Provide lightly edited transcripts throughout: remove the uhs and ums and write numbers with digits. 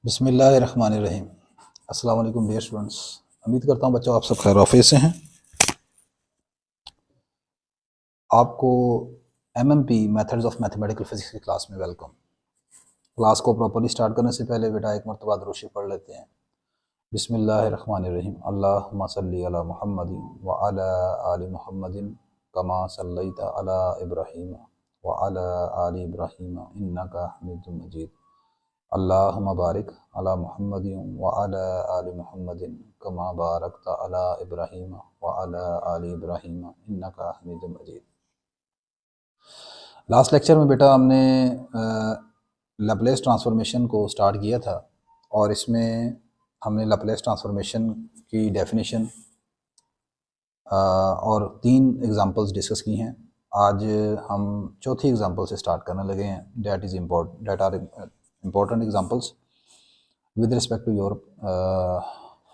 बिस्मिल्लाहिर्रहमानिर्रहीम। अस्सलाम वालेकुम डियर स्टूडेंट्स। उम्मीद करता हूँ बच्चों आप सब खैर आफियत से हैं। आपको MMP methods of mathematical physics की क्लास में वेलकम। क्लास को प्रॉपर्ली स्टार्ट करने से पहले बेटा एक मरतबा दुरूद पढ़ लेते हैं। बिस्मिल्लाहिर्रहमानिर्रहीम। अल्लाहुम्मा सल्ली अला मुहम्मदिन व अला आलि मुहम्मदिन कमा सल्लैता अला इब्राहीम व अला आलि इब्राहीम इन्नका हमीदुम मजीद। अल्लाहुम्मा बारिक अला मुहम्मदिन व अला आलि मुहम्मदिन कमा बारकता अला इब्राहीम व अला आलि इब्राहीम इन्नका हमीदुम मजीद। लास्ट लेक्चर में बेटा हमने लैपलेस ट्रांसफॉर्मेशन को स्टार्ट किया था और इसमें हमने लैपलेस ट्रांसफॉर्मेशन की डेफिनेशन और 3 एग्जांपल्स डिस्कस की हैं। आज हम चौथी एग्जांपल से स्टार्ट करने लगे हैं। That are important examples with respect to your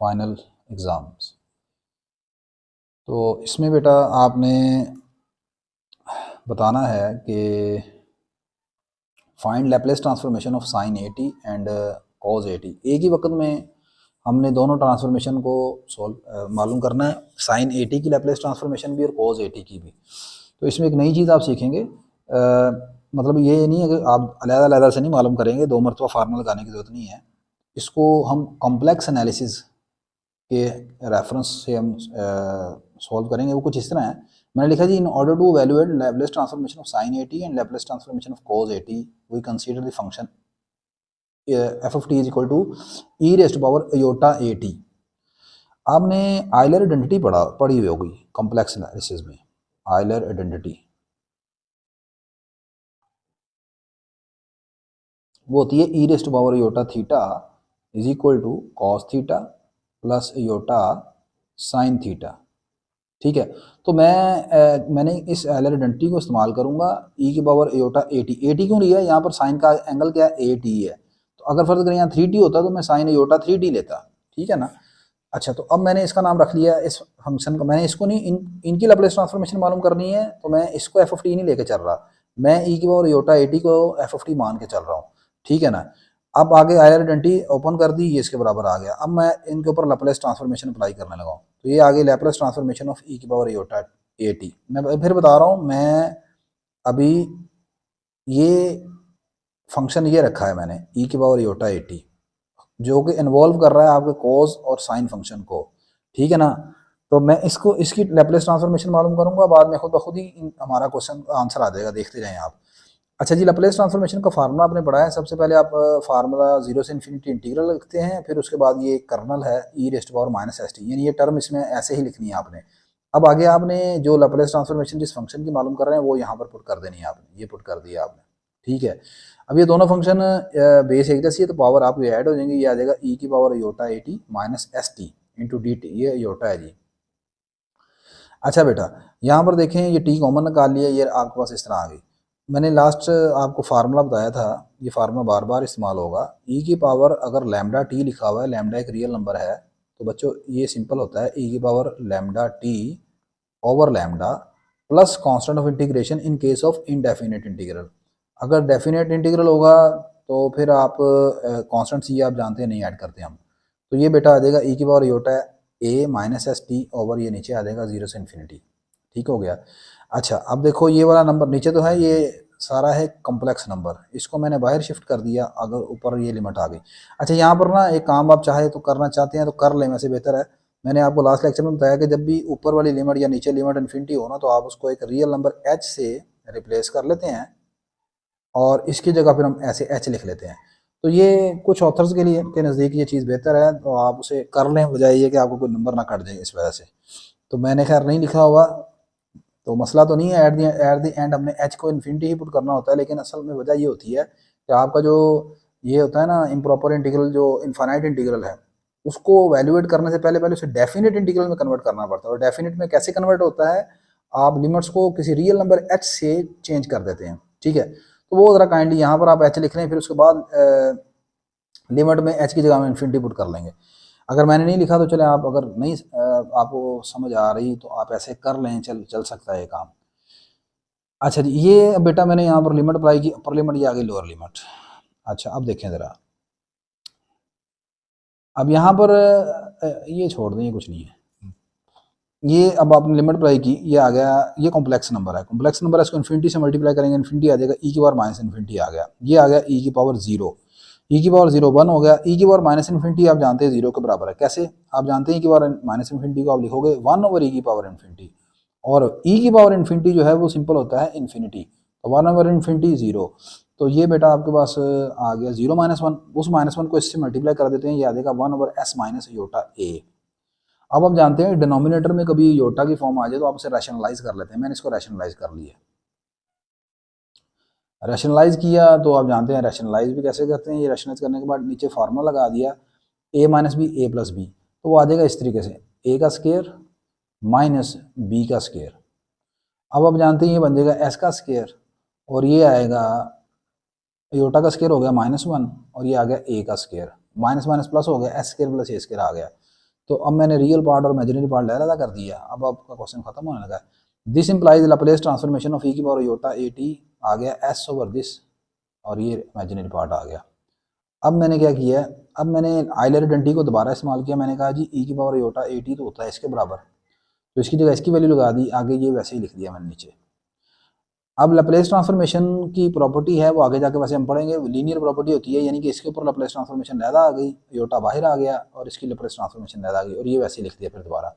final exams. तो इसमें बेटा आपने बताना है कि find Laplace transformation of sine eighty and cos at. एक ही वक्त में हमने दोनों ट्रांसफॉर्मेशन को मालूम करना है, साइन एटी की लैपलेस ट्रांसफॉर्मेशन भी और कॉज एटी की भी। तो इसमें एक नई चीज़ आप सीखेंगे, मतलब ये नहीं है कि आप अलग-अलग से नहीं मालूम करेंगे, 2 मरतबा फार्मूला लगाने की ज़रूरत नहीं है। इसको हम कॉम्प्लेक्स एनालिसिस के रेफरेंस से हम सॉल्व करेंगे। वो कुछ इस तरह है, मैंने लिखा जी in order to evaluate Laplace transformation of sine eighty and Laplace transformation of cos a t we consider the function f of t is equal to e raised to power iota a t. आपने Euler identity पढ़ी हुई होगी complex analysis में। Euler identity वो होती है e raised to power iota theta is equal to cos theta plus iota sine theta. ठीक है, तो मैंने इस आयलर आइडेंटिटी को इस्तेमाल करूंगा ई की power aorta A T. A T क्यों लिया है यहाँ पर? साइन का एंगल क्या है? ए टी है। तो अगर फर्ज करें यहाँ 3t होता तो मैं साइन एयोटा 3t लेता। ठीक है ना। अच्छा, तो अब मैंने इसका नाम रख लिया इस फंक्शन का। मैंने इसको नहीं, इनकी लैपलेस ट्रांसफॉर्मेशन मालूम करनी है, तो मैं इसको एफ ऑफ टी नहीं लेके चल रहा, मैं ई की पावर एयोटा ए टी को एफ ऑफ टी मान के चल रहा हूँ। ठीक है ना। अब आगे आयलर आइडेंटिटी ओपन कर दी, ये इसके बराबर आ गया। अब मैं इनके ऊपर लैपलेस ट्रांसफॉर्मेशन अप्लाई करने लगा हूँ, तो ये आगे लैपलेस ट्रांसफॉर्मेशन ऑफ ई की पावर एयोटा ए टी। मैं फिर बता रहा हूँ, मैं अभी ये फंक्शन ये रखा है मैंने ई की पावर एयोटा ए टी, जो कि इन्वॉल्व कर रहा है आपके कॉज और साइन फंक्शन को। ठीक है ना। तो मैं इसकी लैपलेस ट्रांसफॉर्मेशन मालूम करूंगा, बाद में खुद ब खुद ही हमारा क्वेश्चन आंसर आ जाएगा, देखते जाएं आप। अच्छा जी, लैपलेस ट्रांसफॉर्मेशन का फार्मूला आपने पढ़ा है। सबसे पहले आप फार्मूला 0 से इन्फिनिटी इंटीग्रल लिखते हैं, फिर उसके बाद ये कर्नल है e raised to power minus s t, यानी ये टर्म इसमें ऐसे ही लिखनी है आपने। अब आगे आपने जो लैपलेस ट्रांसफॉर्मेशन जिस फंक्शन की मालूम कर रहे हैं वो यहाँ पर पुट कर देनी है आपने, ये पुट कर दिया आपने। ठीक है, अब ये दोनों फंक्शन बेस एक जैसी है, तो पावर आपको ऐड हो जाएंगे। ये आ जाएगा ई की power iota a T minus s T into D T, ये आयोटा है जी। अच्छा बेटा, यहाँ पर देखें ये टी कॉमन निकाल लिया, ये आपके पास इस तरह आ गई। मैंने लास्ट आपको फार्मूला बताया था, ये फार्मूला बार बार इस्तेमाल होगा। ई की पावर अगर लैम्डा टी लिखा हुआ है, लैम्डा एक रियल नंबर है, तो बच्चों ये सिंपल होता है ई की power lambda T over lambda plus constant of integration in case of indefinite integral. अगर डेफिनेट इंटीग्रल होगा तो फिर आप कांस्टेंट सी आप जानते हैं, नहीं ऐड करते हम। तो ये बेटा आ जाएगा ई की पावर योटा ए माइनस एस टी ओवर ये नीचे आ जाएगा 0 से इन्फिनिटी। ठीक हो गया। अच्छा, अब देखो ये वाला नंबर नीचे तो है, ये सारा है कॉम्प्लेक्स नंबर, इसको मैंने बाहर शिफ्ट कर दिया, अगर ऊपर ये लिमिट आ गई। अच्छा, यहाँ पर ना एक काम आप चाहे तो करना चाहते हैं तो कर लें, वैसे बेहतर है। मैंने आपको लास्ट लेक्चर में बताया कि जब भी ऊपर वाली लिमिट या नीचे लिमिट इन्फिनिटी हो ना, तो आप उसको एक रियल नंबर एच से रिप्लेस कर लेते हैं और इसकी जगह फिर हम ऐसे एच लिख लेते हैं। तो ये कुछ ऑथर्स के लिए के नज़दीक ये चीज़ बेहतर है, तो आप उसे कर लें, बजाय ये कि आपको कोई नंबर ना कट जाए इस वजह से। तो मैंने खैर नहीं लिखा हुआ, तो मसला तो नहीं है। एट द एंड हमने एच को इन्फिनिटी ही पुट करना होता है, लेकिन असल में वजह ये होती है कि आपका जो ये होता है ना इम्प्रॉपर इंटीग्रल, जो इनफाइनाइट इंटीग्रल है, उसको वैल्यूएट करने से पहले पहले उसे डेफिनेट इंटीग्रल में कन्वर्ट करना पड़ता है। और डेफिनेट में कैसे कन्वर्ट होता है? आप लिमिट्स को किसी रियल नंबर एच से चेंज कर देते हैं। ठीक है, तो वो ज़रा काइंडली यहाँ पर आप एच लिख लें, फिर उसके बाद लिमिट में एच की जगह में इन्फिनिटी पुट कर लेंगे। अगर मैंने नहीं लिखा तो चले, आप अगर नहीं आपको समझ आ रही तो आप ऐसे कर लें, चल सकता है ये काम। अच्छा जी, ये बेटा मैंने यहाँ पर लिमिट अप्लाई की, अपर लिमिट, ये आ गई लोअर लिमिट। अच्छा, अब देखें ज़रा, अब यहाँ पर ये छोड़ दें, ये कुछ नहीं है। ये अब आपने लिमिट अप्लाई की, ये आ गया, ये कॉम्प्लेक्स नंबर है, कॉम्प्लेक्स नंबर है, इसको इन्फिनिटी से मल्टीप्लाई करेंगे, इन्फिनिटी आ जाएगा, ई की पावर माइनस इन्फिनिटी आ गया, ये आ गया ई की पावर जीरो, ई की पावर जीरो 1 हो गया। ई की पावर माइनस इन्फिनिटी आप जानते हैं जीरो के बराबर है, कैसे आप जानते हैं, ई की पावर माइनस इन्फिनिटी को आप लिखोगे 1 ओवर ई की पावर इन्फिनिटी, और ई की पावर इन्फिनिटी जो है वो सिंपल होता है इन्फिनिटी, तो 1 ओवर इन्फिनिटी जीरो, तो ये बेटा आपके पास आ गया जीरो माइनस वन, उस माइनस वन को इससे मल्टीप्लाई कर देते हैं, ये आ जाएगा 1 ओवर एस माइनस योटा ए। अब आप जानते हैं डिनोमिनेटर में कभी योटा की फॉर्म आ जाए तो आप उसे रैशनलाइज कर लेते हैं, मैंने इसको रैशनलाइज कर लिया, रैशनलाइज किया तो आप जानते हैं रैशनलाइज भी कैसे करते हैं, ये रैशनलाइज करने के बाद नीचे फार्मूला लगा दिया a minus B A plus B, तो वो आ जाएगा इस तरीके से a का स्केयर माइनस b का स्केयर। अब आप जानते हैं ये बन जाएगा s का स्केयर, और ये आएगा योटा का स्केयर हो गया -1, और ये आ गया a का स्केयर, माइनस माइनस प्लस हो गया, s square plus a square आ गया। तो अब मैंने रियल पार्ट और इमेजिनरी पार्ट अलग कर दिया, अब आपका क्वेश्चन खत्म होने लगा है। This implies Laplace transformation of e की पावर योटा ए टी आ गया एस ओवर दिस, और ये इमेजिनरी पार्ट आ गया। अब मैंने क्या किया है, अब मैंने आइलर आइडेंटिटी को दोबारा इस्तेमाल किया, मैंने कहा जी ई की पावर योटा ए टी तो होता है इसके बराबर, तो इसकी जगह इसकी वैल्यू लगा दी, आगे ये वैसे ही लिख दिया मैंने नीचे। अब लैप्लेस ट्रांसफॉर्मेशन की प्रॉपर्टी है वो आगे जाके वैसे हम पढ़ेंगे, लीनियर प्रॉपर्टी होती है, यानी कि इसके ऊपर लैप्लेस ट्रांसफॉर्मेशन लैदा आ गई, योटा बाहर आ गया, और इसकी लैप्लेस ट्रांसफॉर्मेशन लैदा आ गई, और ये वैसे ही लिख दिया फिर दोबारा।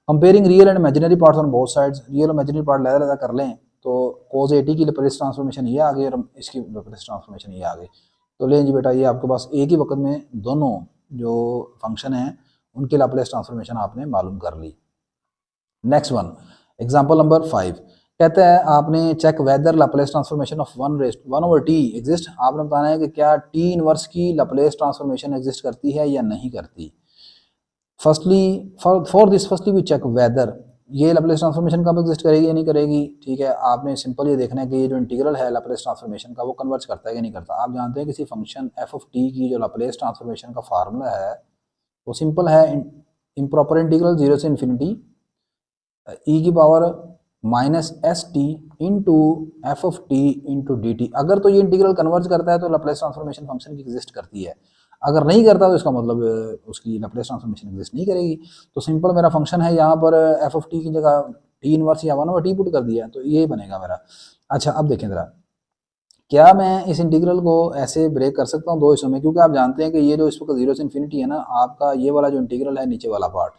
Comparing real and imaginary parts on both sides, real और इमेजिनरी पार्ट लैदा लैदा कर लें तो कोज एटी की लैप्लेस ट्रांसफॉर्मेशन ये आ गई और इसकी लैप्लेस ट्रांसफॉर्मेशन ये आ गई। तो लें जी बेटा, ये आपके पास एक ही वक्त में दोनों जो फंक्शन हैं उनकी लैप्लेस ट्रांसफॉर्मेशन आपने मालूम कर ली। नेक्स्ट वन, एग्जांपल नंबर 5 कहता है आपने check whether Laplace transformation of 1 over T exist, आपने बताना है कि क्या टी इनवर्स की लैप्लेस ट्रांसफॉर्मेशन एग्जिस्ट करती है या नहीं करती। Firstly for this firstly we check whether ये लैप्लेस ट्रांसफॉर्मेशन कब एग्जिस्ट करेगी या नहीं करेगी। ठीक है, आपने सिंपल ये देखना है कि ये जो इंटीग्रल है लैप्लेस ट्रांसफॉर्मेशन का वो कन्वर्ज करता है या नहीं करता। आप जानते हैं किसी फंक्शन एफ ऑफ टी की जो लैप्लेस ट्रांसफॉर्मेशन का फार्मूला है वो सिंपल है, इम्प्रॉपर इंटीग्रल 0 से इन्फिनिटी ई की power minus s T into F of T into D T. अगर तो ये इंटीग्रल कन्वर्ज करता है तो लैप्लेस ट्रांसफॉर्मेशन फंक्शन की एग्जिस्ट करती है, अगर नहीं करता तो इसका मतलब उसकी लैप्लेस ट्रांसफॉर्मेशन एग्जिस्ट नहीं करेगी। तो सिंपल मेरा फंक्शन है, यहाँ पर एफ ऑफ टी की जगह टी इनवर्स या 1 ओवर टी पुट कर दिया, तो ये बनेगा मेरा। अच्छा, अब देखें ज़रा, क्या मैं इस इंटीग्रल को ऐसे ब्रेक कर सकता हूँ दो हिस्सों में, क्योंकि आप जानते हैं कि ये जो इस वक्त 0 से इन्फिनिटी है ना, आपका ये वाला जो इंटीग्रल है नीचे वाला पार्ट,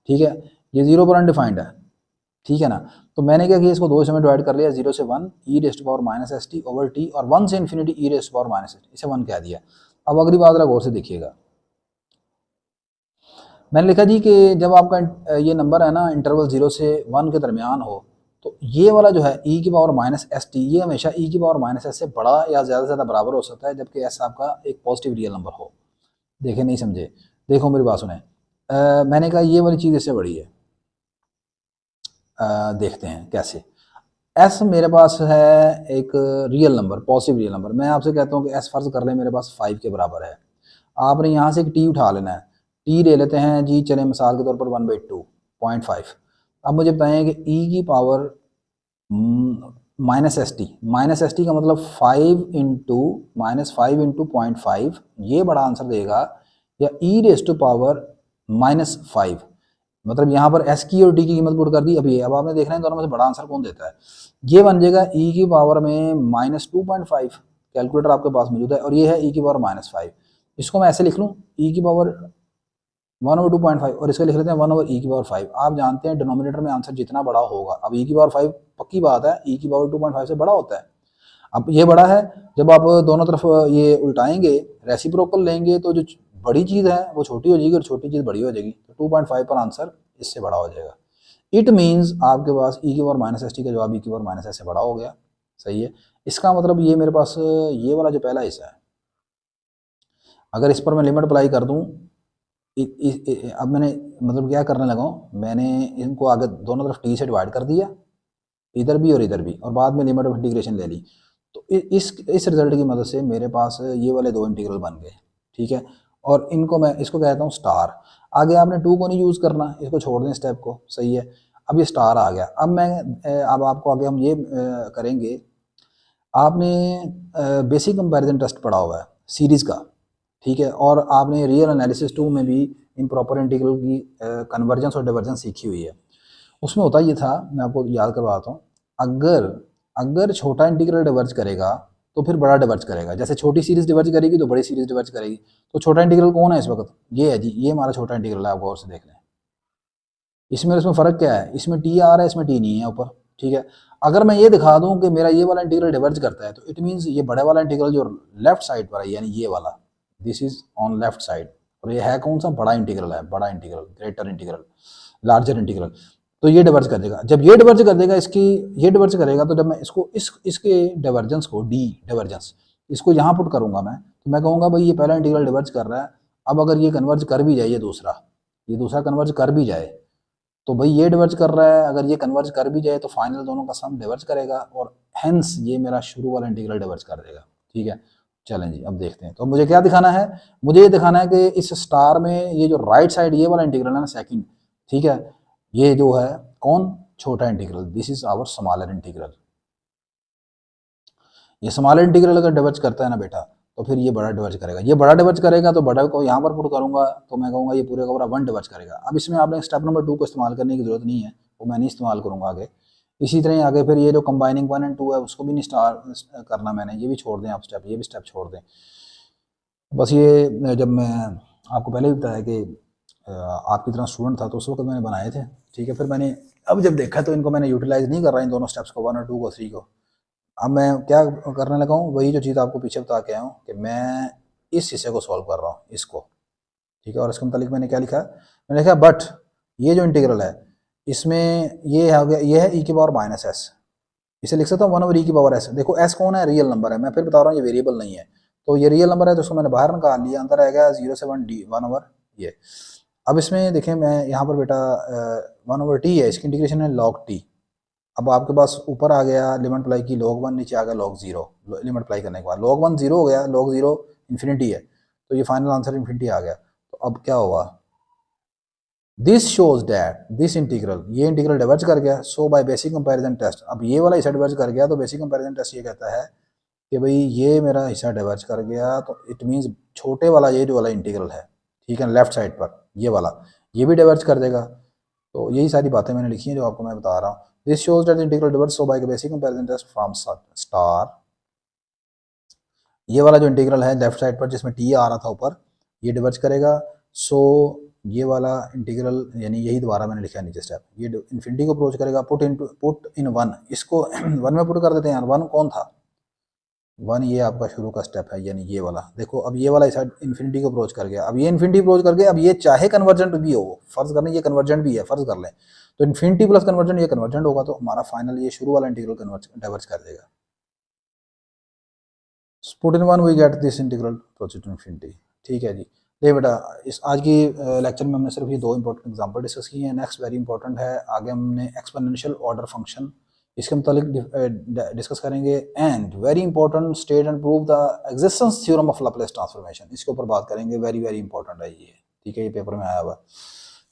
ठीक है, ये 0 पर अनडिफाइंड है, ठीक है ना। तो मैंने क्या किया, इसको दो हिस्सों में डिवाइड कर लिया, 0 से 1 e raised power minus s t over t, और 1 से infinity e raised power minus s t, इसे 1 कह दिया। अब अगली बात गौर से देखिएगा, मैंने लिखा जी कि जब आपका ये नंबर है ना इंटरवल 0 से 1 के दरमियान हो, तो ये वाला जो है ई की पावर माइनस एस टी, ये हमेशा ई की पावर माइनस एस से बड़ा या ज़्यादा से ज़्यादा बराबर हो सकता है, जबकि एस आपका एक पॉजिटिव रियल नंबर हो। देखे नहीं समझे, देखो मेरी बात सुने, मैंने कहा ये वाली चीज़ इससे बड़ी है, देखते हैं कैसे। एस मेरे पास है एक real number, positive real number, मैं आपसे कहता हूँ कि एस फर्ज कर लें मेरे पास 5 के बराबर है, आपने यहाँ से एक टी उठा लेना है, टी ले लेते हैं जी, चले मिसाल के तौर पर 1/2.5। अब मुझे बताएं कि ई की पावर माइनस एस टी का मतलब 5 इंटू -5 ये बड़ा आंसर देगा, या ई रेस टू पावर -5, मतलब यहाँ पर एस की और टी की कीमत पुट कर दी। अब आपने देखना है दोनों में से बड़ा आंसर कौन देता है, ये बन जाएगा ई की पावर में -2.5, कैलकुलेटर आपके पास मौजूद है, और ये है ई की पावर -5। इसको मैं ऐसे लिख लूँ, ई की पावर 1/2.5, और इसको लिख लेते हैं 1 ओवर ई की पावर 5। आप जानते हैं डिनोमिनेटर में आंसर जितना बड़ा होगा, अब ई की पावर 5 पक्की बात है ई की पावर 2.5 से बड़ा होता है। अब ये बड़ा है, जब आप दोनों तरफ ये उल्टाएंगे, रेसिप्रोकल लेंगे, तो जो बड़ी चीज़ है वो छोटी हो जाएगी और छोटी चीज़ बड़ी हो जाएगी, तो 2.5 पर आंसर इससे बड़ा हो जाएगा। इट मीन्स आपके पास ई की पावर माइनस एस टी का जवाब ई की पावर माइनस एस से बड़ा हो गया, सही है। इसका मतलब ये मेरे पास ये वाला जो पहला हिस्सा है, अगर इस पर मैं लिमिट अप्लाई कर दूँ, अब मैंने मतलब क्या करने लगा हूँ, मैंने इनको आगे दोनों तरफ टी से डिवाइड कर दिया, इधर भी और इधर भी, और बाद में लिमिट ऑफ इंटीग्रेशन ले ली, तो इस रिजल्ट की मदद से मेरे पास ये वाले दो इंटीग्रल बन गए, ठीक है। और इनको मैं इसको कहता हूँ स्टार। आगे आपने 2 को नहीं यूज़ करना, इसको छोड़ दें स्टेप को, सही है। अब ये स्टार आ गया, अब आपको आगे हम ये करेंगे, आपने बेसिक कंपैरिजन टेस्ट पढ़ा हुआ है सीरीज़ का, ठीक है। और आपने रियल एनालिसिस 2 में भी इम्प्रॉपर इंटीग्रल की कन्वर्जेंस और डाइवर्जेंस सीखी हुई है। उसमें होता ये था, मैं आपको याद करवाता हूँ, अगर अगर छोटा इंटीग्रल डिवर्ज करेगा तो फिर बड़ा डिवर्ज करेगा। जैसे छोटी सीरीज डिवर्ज करेगी तो बड़ी सीरीज डिवर्ज करेगी। तो छोटा इंटीग्रल कौन है इस वक्त? ये है जी, ये हमारा छोटा इंटीग्रल है, आप गौर से देख लें। इसमें फ़र्क क्या है? इसमें टी आ रहा है, इसमें टी नहीं है ऊपर, ठीक है। अगर मैं ये दिखा दूं कि मेरा ये वाला इंटीग्रल डिवर्ज करता है तो इट मीन्स ये बड़े वाला इंटीग्रल जो लेफ्ट साइड पर है, यानी ये वाला, this is on left side, और ये है कौन सा? बड़ा इंटीग्रल है, बड़ा integral, greater integral, larger integral. तो ये डिवर्ज कर देगा। जब ये डिवर्ज कर देगा, इसकी ये डिवर्ज करेगा, तो जब मैं इसको इसके डिवर्जेंस को, डी डिवर्जेंस, इसको यहाँ पुट करूंगा मैं, तो मैं कहूँगा भाई ये पहला इंटीग्रल डिवर्ज कर रहा है। अब अगर ये कन्वर्ज कर भी जाए, ये दूसरा कन्वर्ज कर भी जाए, तो भाई ये डिवर्ज कर रहा है, अगर ये कन्वर्ज कर भी जाए तो फाइनल दोनों का सम डिवर्ज करेगा, और हेंस ये मेरा शुरू वाला इंटीग्रल डिवर्ज कर देगा, ठीक है। चलें जी, अब देखते हैं। तो मुझे क्या दिखाना है? मुझे ये दिखाना है कि इस स्टार में ये जो राइट साइड ये वाला इंटीग्रल है ना, सेकंड, ठीक है, ये जो है कौन? छोटा integral, this is our smaller integral. ये स्मॉलर इंटीग्रल अगर डिवर्ज करता है ना बेटा, तो फिर ये बड़ा डिवर्ज करेगा। ये बड़ा डिवर्ज करेगा तो बड़ा को यहाँ पर पुट करूंगा, तो मैं कहूँगा ये पूरे का पूरा 1 डिवर्ज करेगा। अब इसमें आपने स्टेप नंबर 2 को इस्तेमाल करने की जरूरत नहीं है, वो मैं नहीं इस्तेमाल करूँगा आगे। इसी तरह आगे फिर ये जो कंबाइनिंग 1 और 2 है उसको भी नहीं स्टार्ट करना मैंने, ये भी छोड़ दें आप स्टेप, ये भी स्टेप छोड़ दें। बस ये जब मैं आपको पहले भी बताया कि आपकी तरह स्टूडेंट था तो उस वक्त मैंने बनाए थे, ठीक है। फिर मैंने अब जब देखा तो इनको मैंने यूटिलाइज नहीं कर रहा इन दोनों स्टेप्स को, 1 और 2 को, 3 को। अब मैं क्या करने लगा हूँ? वही जो चीज़ आपको पीछे बता के आया हूँ कि मैं इस हिस्से को सॉल्व कर रहा हूँ, इसको, ठीक है। और इसके मतलब मैंने क्या लिखा? मैंने लिखा बट ये जो इंटीग्रल है इसमें ये आ गया, ये है ई की पावर माइनस एस, इसे लिख सकता हूँ 1 ओवर ई की पावर एस। देखो एस कौन है? रियल नंबर है। मैं फिर बता रहा हूँ ये वेरिएबल नहीं है, तो ये रियल नंबर है तो उसको मैंने बाहर निकाल लिया, अंदर आएगा 0 से 1 डी 1 ओवर ये। अब इसमें देखें, मैं यहाँ पर बेटा 1 ओवर टी है, इसकी इंटीग्रेशन है लॉग टी। अब आपके पास ऊपर आ गया लिमिट अप्लाई की log 1, नीचे आ गया log 0, लिमिट अप्लाई करने के बाद log 1 0 हो गया, log 0 इन्फिनिटी है, तो ये फाइनल आंसर इन्फिनिटी आ गया। तो अब क्या होगा? This shows that this integral, ये इंटीग्रल डिवर्ज कर गया, सो बाय बेसिक कंपैरिजन टेस्ट। अब ये वाला हिस्सा डिवर्ज कर गया तो बेसिक कंपैरिजन टेस्ट ये कहता है कि भाई ये मेरा हिस्सा डिवर्ज कर गया, तो इट मीन्स छोटे वाला ये जो वाला इंटीग्रल है, ठीक है, लेफ्ट साइड पर ये वाला, ये भी डिवर्ज कर देगा। तो यही सारी बातें मैंने लिखी हैं जो आपको मैं बता रहा हूँ। This shows that the integral diverges so by basic comparison test from star, ये वाला जो इंटीग्रल है लेफ्ट साइड पर जिसमें टी आ रहा था ऊपर, ये डिवर्ज करेगा। सो ये वाला इंटीग्रल, यानी यही दोबारा मैंने लिखा है नीचे स्टेप, ये इन्फिनिटी को अप्रोच करेगा, पुट इन 1, इसको 1 में पुट कर देते हैं यार। 1 कौन था? 1 ये आपका शुरू का स्टेप है, यानी ये वाला। देखो अब ये वाला साइड इन्फिनिटी को अप्रोच कर गया, अब ये इन्फिनिटी अप्रोच कर गया। अब ये चाहे कन्वर्जेंट भी हो, फर्ज कर लें ये कन्वर्जेंट भी है, फर्ज कर लें, तो इन्फिनिटी प्लस कन्वर्जेंट ये कन्वर्जेंट होगा, तो हमारा फाइनल ये शुरू वाला इंटीग्रल डाइवर्ज कर देगा। Put in 1 we get this integral approach to infinity, ठीक है जी। ये बेटा इस आज की लेक्चर में हमने सिर्फ ये 2 इंपॉर्टेंट एग्जांपल डिस्कस किए हैं। नेक्स्ट वेरी इंपॉर्टेंट है, आगे हमने एक्सपोनेंशियल ऑर्डर फंक्शन इसके मतलब डिस्कस करेंगे, and very important state and prove the existence theorem of Laplace transformation, इसके ऊपर बात करेंगे। वेरी वेरी इंपॉर्टेंट है ये, ठीक है, ये पेपर में आया हुआ।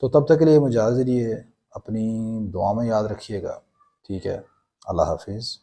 तो तब तक के लिए मुझे इजाज़त दीजिए, अपनी दुआ में याद रखिएगा, ठीक है। अल्लाह हाफिज़।